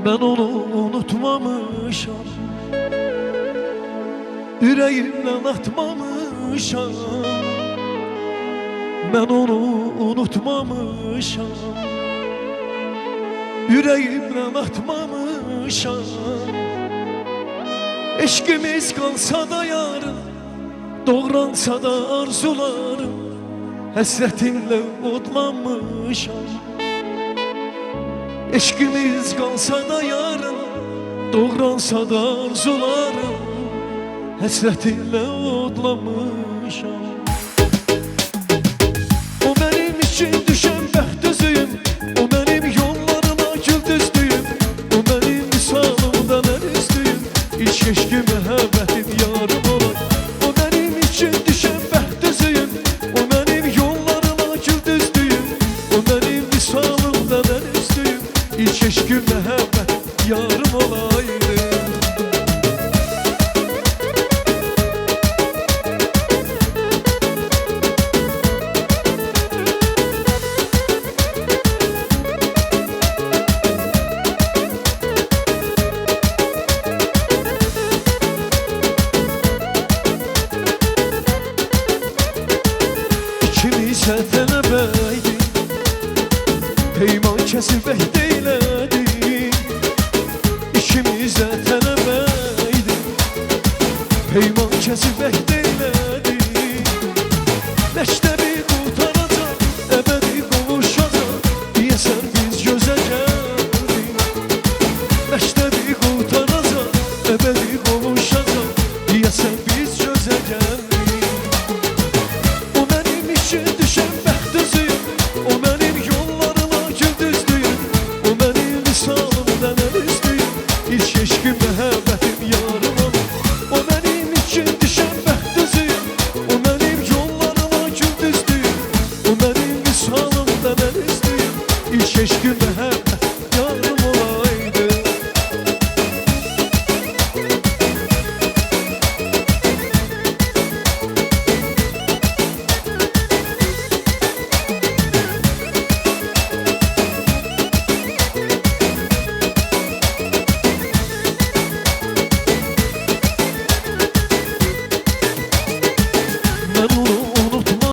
Ben onu unutmamışam, yüreğimden atmamışam. Ben onu unutmamışam, yüreğimden atmamışam. Eşkimiz kalsa da yarın, doğransa da arzularım, hasretinle otlanmışam. Eşkimiz kalsa da yarın, doğransa da arzularım, hasretinle otlanmışam. O benim için düşen bəhtüzüyüm, o benim yollarıma güldüzdüyüm, o benim misalımdan en üstüyüm, İlk eşki məhəbbətin yarım olay. O benim için düşen bəhtüzüyüm, o benim yollarıma güldüzdüyüm, o benim misalımdan en üstüyüm, İlk eşki məhəbbət yarım olaydı. İkimizə tələbəydik, peyman kəsib əhd eylədik. İkimizə tələbəydik, peyman kəsib əhd eylədik. Məktəbi qurtaracaq, əbədi qovuşacaq, deyəsən biz gözə gəldik. Məktəbi qurtaracaq, əbədi qovuşacaq,